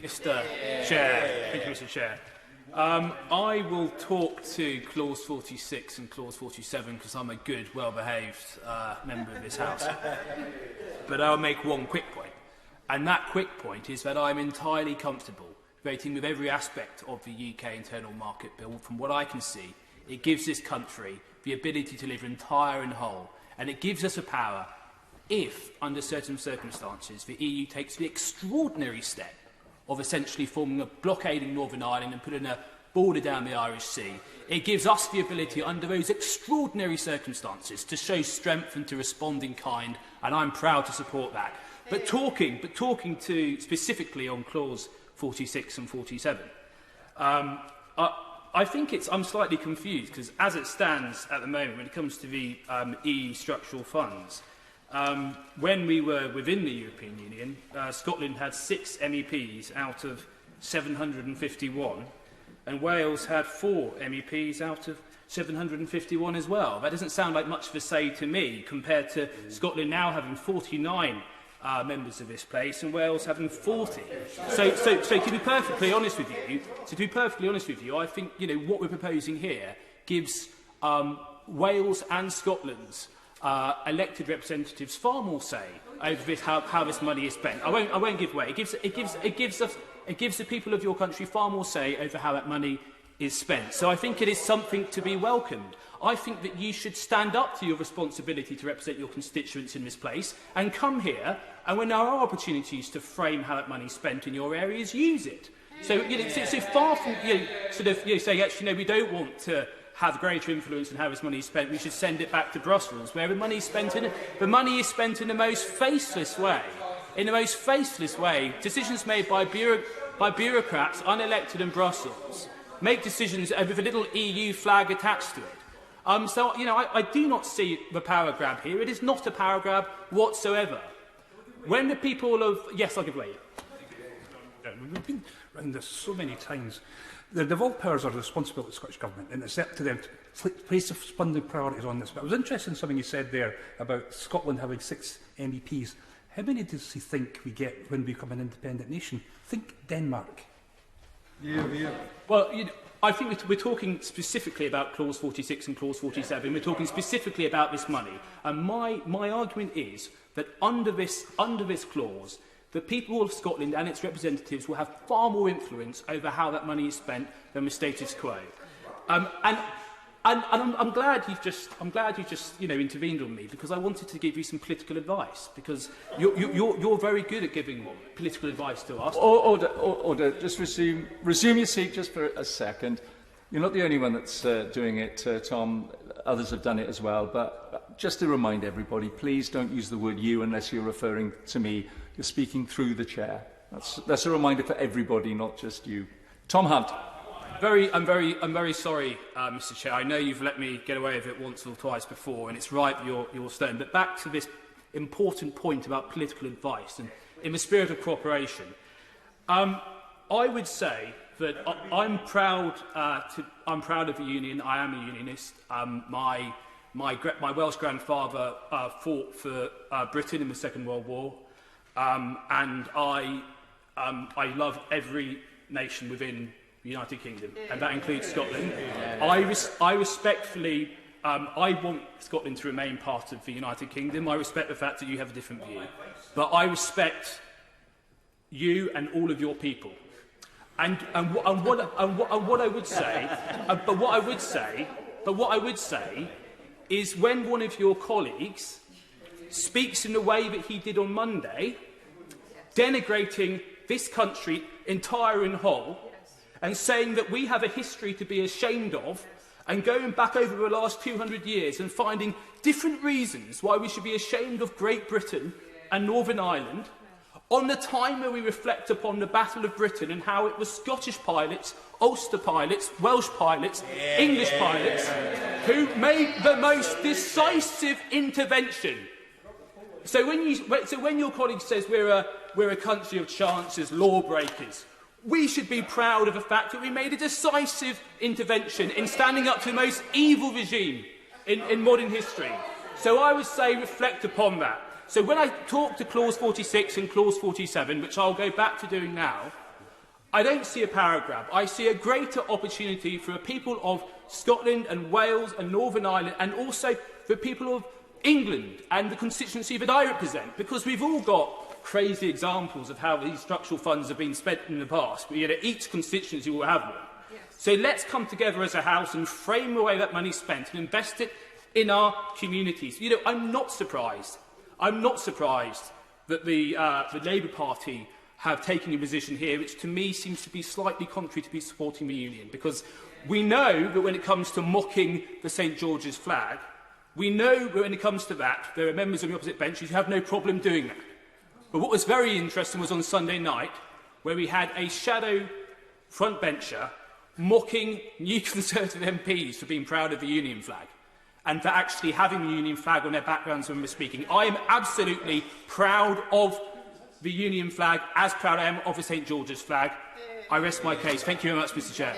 Mr. Chair. Thank you, Mr. Chair. I will talk to Clause 46 and Clause 47 because I'm a good, well-behaved member of this House. But I'll make one quick point. And that quick point is that I'm entirely comfortable voting with every aspect of the UK internal market bill. From what I can see, it gives this country the ability to live entire and whole. And it gives us a power if, under certain circumstances, the EU takes the extraordinary step of essentially forming a blockading Northern Ireland and putting a border down the Irish Sea. It gives us the ability, under those extraordinary circumstances, to show strength and to respond in kind, and I'm proud to support that. But talking to specifically on Clause 46 and 47, I think I'm slightly confused because, as it stands at the moment, when it comes to the EU structural funds, when we were within the European Union, Scotland had 6 MEPs out of 751, and Wales had 4 MEPs out of 751 as well. That doesn't sound like much of a say to me, compared to Scotland now having 49 members of this place and Wales having 40. So to be perfectly honest with you, I think what we're proposing here gives Wales and Scotland's elected representatives far more say over this, how this money is spent. I won't give way. It gives the people of your country far more say over how that money is spent. So I think it is something to be welcomed. I think that you should stand up to your responsibility to represent your constituents in this place and come here, and when there are opportunities to frame how that money is spent in your areas, use it. So far from saying, actually, no, we don't want to have greater influence in how this money is spent, we should send it back to Brussels, where the money is spent in the most faceless way. In the most faceless way, decisions made by bureaucrats, unelected in Brussels, make decisions with a little EU flag attached to it. I do not see the power grab here. It is not a power grab whatsoever. When the people of... Yes, I'll give way. We've been around this so many times. The devolved powers are the responsibility of the Scottish Government, and it's up to them to place the funding priorities on this. But I was interested in something you said there about Scotland having 6 MEPs. How many does he think we get when we become an independent nation? Think Denmark. Yeah. Well, I think we're talking specifically about Clause 46 and Clause 47. We're talking specifically about this money. And my argument is that under this clause, the people of Scotland and its representatives will have far more influence over how that money is spent than the status quo. And I'm glad you've just intervened on me, because I wanted to give you some political advice, because you're very good at giving political advice to us. Order. Just resume your seat just for a second. You're not the only one that's doing it, Tom. Others have done it as well. But just to remind everybody, please don't use the word "you" unless you're referring to me. You're speaking through the chair. That's a reminder for everybody, not just you. Tom Hunt. I'm very sorry, Mr. Chair. I know you've let me get away with it once or twice before, and it's right that you're stern. But back to this important point about political advice, and in the spirit of cooperation, I would say that I'm proud of the union. I am a unionist. My Welsh grandfather fought for Britain in the Second World War, and I love every nation within the United Kingdom, and that includes Scotland. I respectfully, I want Scotland to remain part of the United Kingdom. I respect the fact that you have a different view, but I respect you and all of your people. And what I would say is, when one of your colleagues speaks in the way that he did on Monday, denigrating this country entire and whole, and saying that we have a history to be ashamed of, and going back over the last 200 years and finding different reasons why we should be ashamed of Great Britain and Northern Ireland, on the time where we reflect upon the Battle of Britain and how it was Scottish pilots, Ulster pilots, Welsh pilots, English pilots, who made the most decisive intervention. So when your colleague says we're a country of chancers, lawbreakers, we should be proud of the fact that we made a decisive intervention in standing up to the most evil regime in modern history. So I would say reflect upon that. So when I talk to Clause 46 and Clause 47, which I'll go back to doing now, I don't see a power grab. I see a greater opportunity for the people of Scotland and Wales and Northern Ireland, and also for the people of England and the constituency that I represent, because we've all got crazy examples of how these structural funds have been spent in the past. But, each constituency will have one. Yes. So let's come together as a House and frame the way that money is spent and invest it in our communities. I'm not surprised. I'm not surprised that the Labour Party have taken a position here which to me seems to be slightly contrary to be supporting the Union, because we know that when it comes to mocking the St George's flag, we know that when it comes to that, there are members on the opposite bench who have no problem doing that. But what was very interesting was on Sunday night, where we had a shadow frontbencher mocking New Conservative MPs for being proud of the Union flag and for actually having the Union flag on their backgrounds when we're speaking. I am absolutely proud of the Union flag, as proud I am of the St George's flag. I rest my case. Thank you very much, Mr Chair.